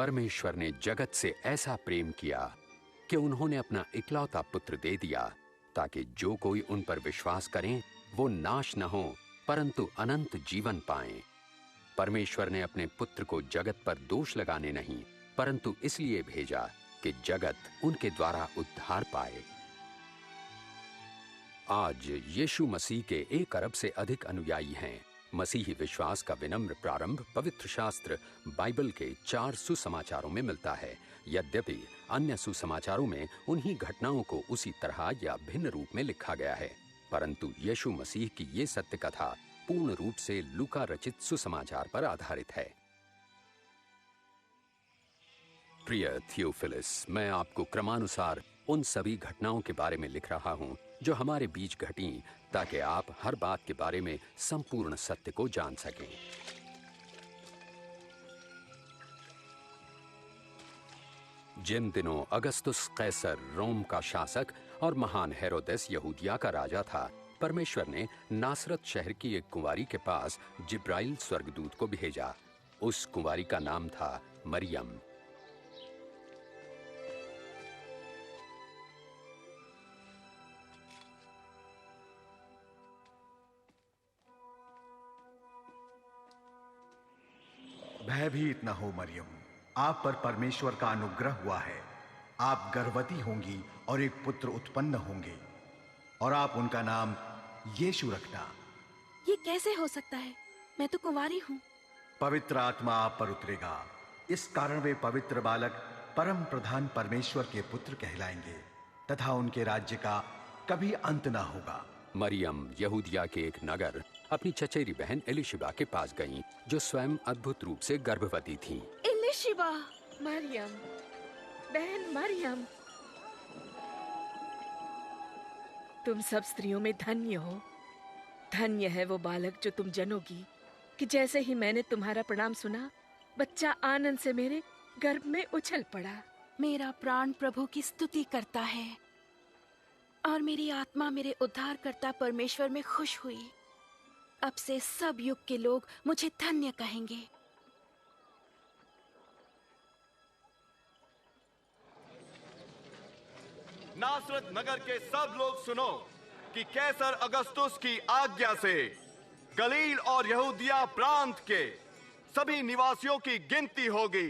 परमेश्वर ने जगत से ऐसा प्रेम किया कि उन्होंने अपना इकलौता पुत्र दे दिया, ताकि जो कोई उन पर विश्वास करें वो नाश न हो परंतु अनंत जीवन पाएं। परमेश्वर ने अपने पुत्र को जगत पर दोष लगाने नहीं, परंतु इसलिए भेजा कि जगत उनके द्वारा उद्धार पाए। आज यीशु मसीह के 1 अरब से अधिक अनुयायी हैं। मसीही विश्वास का विनम्र प्रारंभ पवित्र शास्त्र बाइबल के 4 सुसमाचारों में मिलता है। यद्यपि अन्य सुसमाचारों में उन्हीं घटनाओं को उसी तरह या भिन्न रूप में लिखा गया है, परंतु यीशु मसीह की ये सत्य कथा पूर्ण रूप से लूका रचित सुसमाचार पर आधारित है। प्रिय थियोफिलस, मैं आपको क्रमानुसार उन सभी घटनाओं के बारे में लिख रहा हूं जो हमारे बीच घटी, ताकि आप हर बात के बारे में संपूर्ण सत्य को जान सकें। जिन दिनों अगस्तुस कैसर रोम का शासक और महान हेरोदेस यहूदिया का राजा था, परमेश्वर ने नासरत शहर की एक कुंवारी के पास जिब्राइल स्वर्गदूत को भेजा। उस कुंवारी का नाम था मरियम। भयभीत न हो मरियम, आप पर परमेश्वर का अनुग्रह हुआ है। आप गर्भवती होंगी और एक पुत्र उत्पन्न होंगे और आप उनका नाम यीशु रखना। ये कैसे हो सकता है? मैं तो कुंवारी हूँ। पवित्र आत्मा आप पर उतरेगा, इस कारण वे पवित्र बालक परम प्रधान परमेश्वर के पुत्र कहलाएंगे तथा उनके राज्य का कभी अंत ना होगा। मरियम यहूदिया के एक नगर अपनी चचेरी बहन एलिशिबा के पास गईं, जो स्वयं अद्भुत रूप से गर्भवती थीं। एलिशिबा, मरियम, बहन मरियम, तुम सब स्त्रियों में धन्य हो। धन्य है वो बालक जो तुम जनोगी, कि जैसे ही मैंने तुम्हारा प्रणाम सुना, बच्चा आनंद से मेरे गर्भ में उछल पड़ा। मेरा प्राण प्रभु की स्तुति करता है और मेरी आत्मा मेरे उद्धारकर्ता परमेश्वर में खुश हुई। अब से सब युग के लोग मुझे धन्य कहेंगे। नासरत नगर के सब लोग सुनो कि कैसर अगस्तुस की आज्ञा से गलील और यहूदिया प्रांत के सभी निवासियों की गिनती होगी।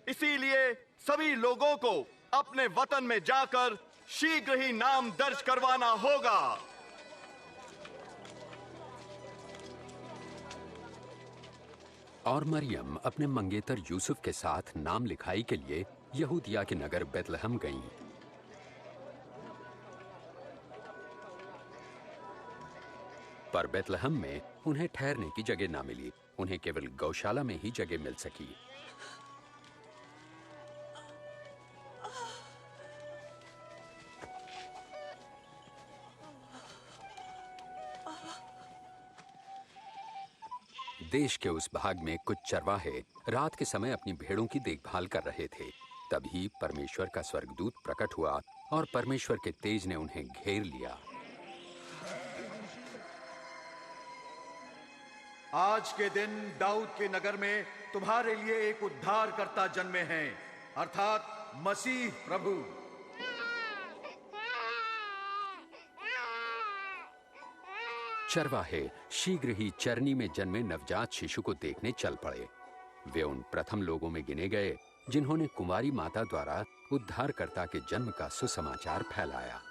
इसीलिए सभी लोगों को अपने वतन में जाकर शीघ्र ही नाम दर्ज करवाना होगा। और मरियम अपने मंगेतर यूसुफ के साथ नाम लिखाई के लिए यहूदिया के नगर बेतलहम गईं। पर बेतलहम में उन्हें ठहरने की जगह ना मिली। उन्हें केवल गौशाला में ही जगह मिल सकी। देश के उस भाग में कुछ चरवाहे रात के समय अपनी भेड़ों की देखभाल कर रहे थे। तभी परमेश्वर का स्वर्गदूत प्रकट हुआ और परमेश्वर के तेज ने उन्हें घेर लिया। आज के दिन दाऊद के नगर में तुम्हारे लिए एक उद्धारकर्ता जन्मे हैं, अर्थात मसीह प्रभु। चरवाहे शीघ्र ही चरनी में जन्मे नवजात शिशु को देखने चल पड़े। वे उन प्रथम लोगों में गिने गए जिन्होंने कुंवारी माता द्वारा उद्धारकर्ता के जन्म का सुसमाचार फैलाया।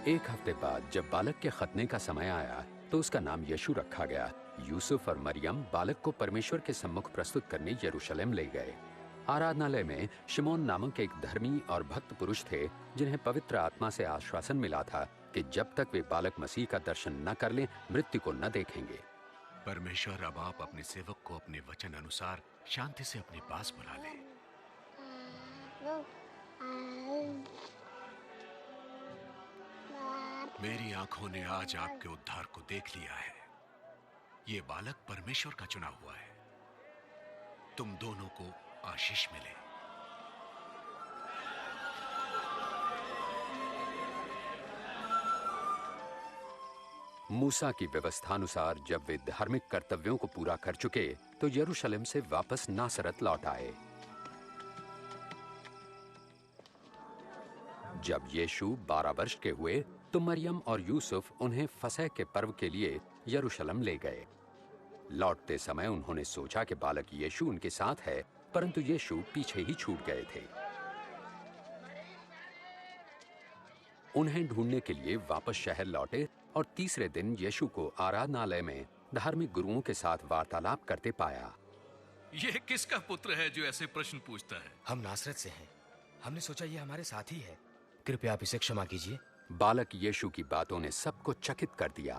एक हफ्ते बाद जब बालक के खतने का समय आया तो उसका नाम यीशु रखा गया। यूसुफ और मरियम बालक को परमेश्वर के सम्मुख प्रस्तुत करने यरूशलेम ले गए। आराधनालय में शिमोन नामक एक धर्मी और भक्त पुरुष थे जिन्हें पवित्र आत्मा से आश्वासन मिला था कि जब तक वे बालक मसीह का दर्शन न कर लें, मृत्यु को न देखेंगे। परमेश्वर, अब आप अपने सेवक को अपने वचन अनुसार शांति से अपने पास बुला ले। मेरी आंखों ने आज आपके उद्धार को देख लिया है। ये बालक परमेश्वर का चुना हुआ है। तुम दोनों को आशीष मिले। मूसा की व्यवस्थानुसार जब वे धार्मिक कर्तव्यों को पूरा कर चुके तो यरूशलेम से वापस नासरत लौट आए। जब यीशु 12 वर्ष के हुए तो मरियम और यूसुफ उन्हें फसह के पर्व के लिए यरूशलेम ले गए। लौटते समय उन्होंने सोचा कि बालक यीशु उनके साथ है, परंतु यीशु पीछे ही छूट गए थे। उन्हें ढूंढने के लिए वापस शहर लौटे और तीसरे दिन यीशु को आराधनालय में धार्मिक गुरुओं के साथ वार्तालाप करते पाया। यह किसका पुत्र है जो ऐसे प्रश्न पूछता है? हम नासरत से हैं। हमने सोचा ये हमारे साथ ही है। कृपया आप इसे क्षमा कीजिए। बालक यीशु की बातों ने सबको चकित कर दिया।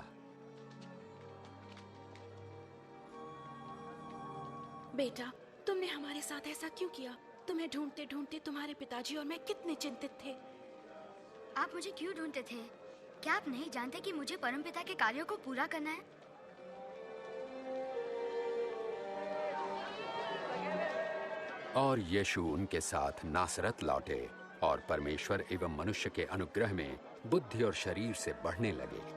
बेटा, तुमने हमारे साथ ऐसा क्यों किया? तुम्हें ढूंढते ढूंढते तुम्हारे पिताजी और मैं कितने चिंतित थे। आप मुझे क्यों ढूंढते थे? क्या आप नहीं जानते कि मुझे परमपिता के कार्यों को पूरा करना है? और यीशु उनके साथ नासरत लौटे और परमेश्वर एवं मनुष्य के अनुग्रह में बुद्धि और शरीर से बढ़ने लगे।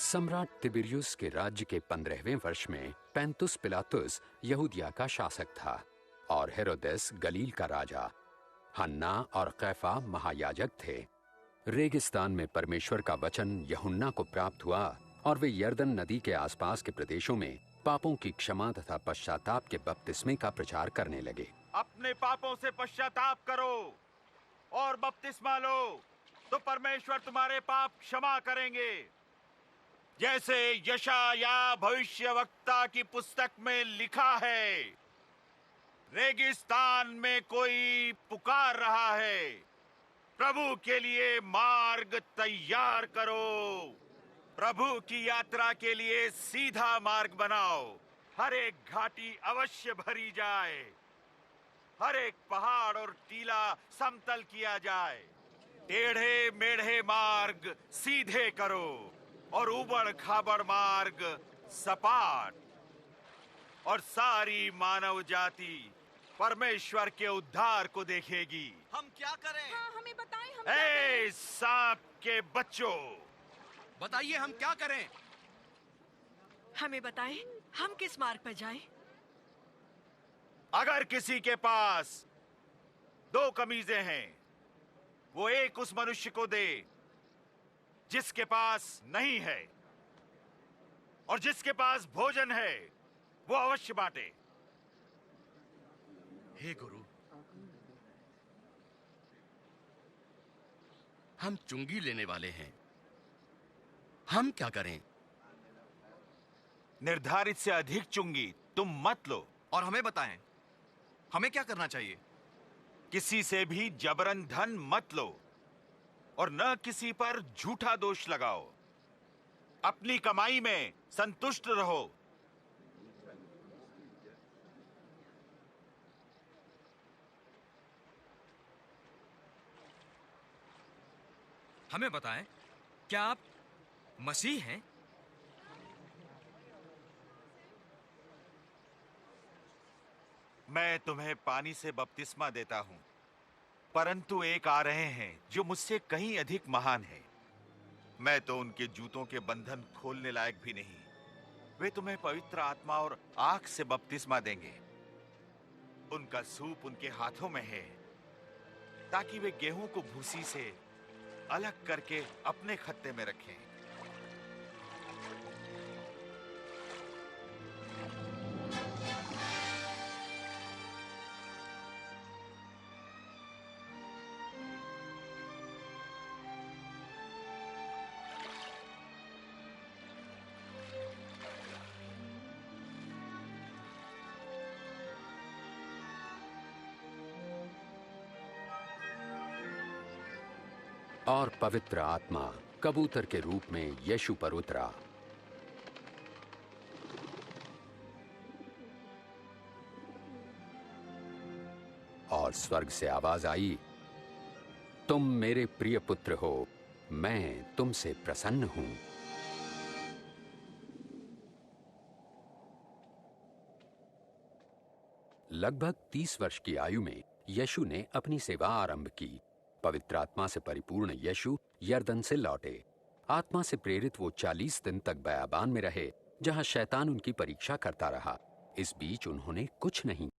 सम्राट तिबिरियुस के राज्य के 15वें वर्ष में पैंतुस पिलातुस यहूदिया का शासक था और हेरोदेस गलील का राजा। हन्ना और कैफा महायाजक थे। रेगिस्तान में परमेश्वर का वचन यूहन्ना को प्राप्त हुआ और वे यरदन नदी के आसपास के प्रदेशों में पापों की क्षमा तथा पश्चाताप के बपतिस्मे का प्रचार करने लगे। अपने पापों से पश्चाताप करो और बपतिस्मा लो तो परमेश्वर तुम्हारे पाप क्षमा करेंगे। जैसे यशाया भविष्यवक्ता की पुस्तक में लिखा है, रेगिस्तान में कोई पुकार रहा है, प्रभु के लिए मार्ग तैयार करो, प्रभु की यात्रा के लिए सीधा मार्ग बनाओ। हर एक घाटी अवश्य भरी जाए, हर एक पहाड़ और टीला समतल किया जाए, टेढ़े मेढ़े मार्ग सीधे करो और उबड़ खाबड़ मार्ग सपाट। और सारी मानव जाति परमेश्वर के उद्धार को देखेगी। हम क्या करें? हाँ, हमें बताएं, हम क्या करें? ए सांप के बच्चों, बताइए हम क्या करें? हमें बताएं, हम किस मार्ग पर जाएं? अगर किसी के पास 2 कमीजें हैं, वो एक उस मनुष्य को दे जिसके पास नहीं है, और जिसके पास भोजन है वो अवश्य बांटे। हे गुरु, हम चुंगी लेने वाले हैं, हम क्या करें? निर्धारित से अधिक चुंगी तुम मत लो। और हमें बताएं, हमें क्या करना चाहिए? किसी से भी जबरन धन मत लो और न किसी पर झूठा दोष लगाओ। अपनी कमाई में संतुष्ट रहो। हमें बताएं, क्या आप मसीह हैं? मैं तुम्हें पानी से बपतिस्मा देता हूं, परंतु एक आ रहे हैं जो मुझसे कहीं अधिक महान है। मैं तो उनके जूतों के बंधन खोलने लायक भी नहीं। वे तुम्हें पवित्र आत्मा और आग से बपतिस्मा देंगे। उनका सूप उनके हाथों में है, ताकि वे गेहूं को भूसी से अलग करके अपने खत्ते में रखें। और पवित्र आत्मा कबूतर के रूप में यीशु पर उतरा। और स्वर्ग से आवाज आई, तुम मेरे प्रिय पुत्र हो, मैं तुमसे प्रसन्न हूं। लगभग 30 वर्ष की आयु में यीशु ने अपनी सेवा आरंभ की। पवित्र आत्मा से परिपूर्ण यीशु यरदन से लौटे। आत्मा से प्रेरित वो 40 दिन तक बयाबान में रहे, जहां शैतान उनकी परीक्षा करता रहा। इस बीच उन्होंने कुछ नहीं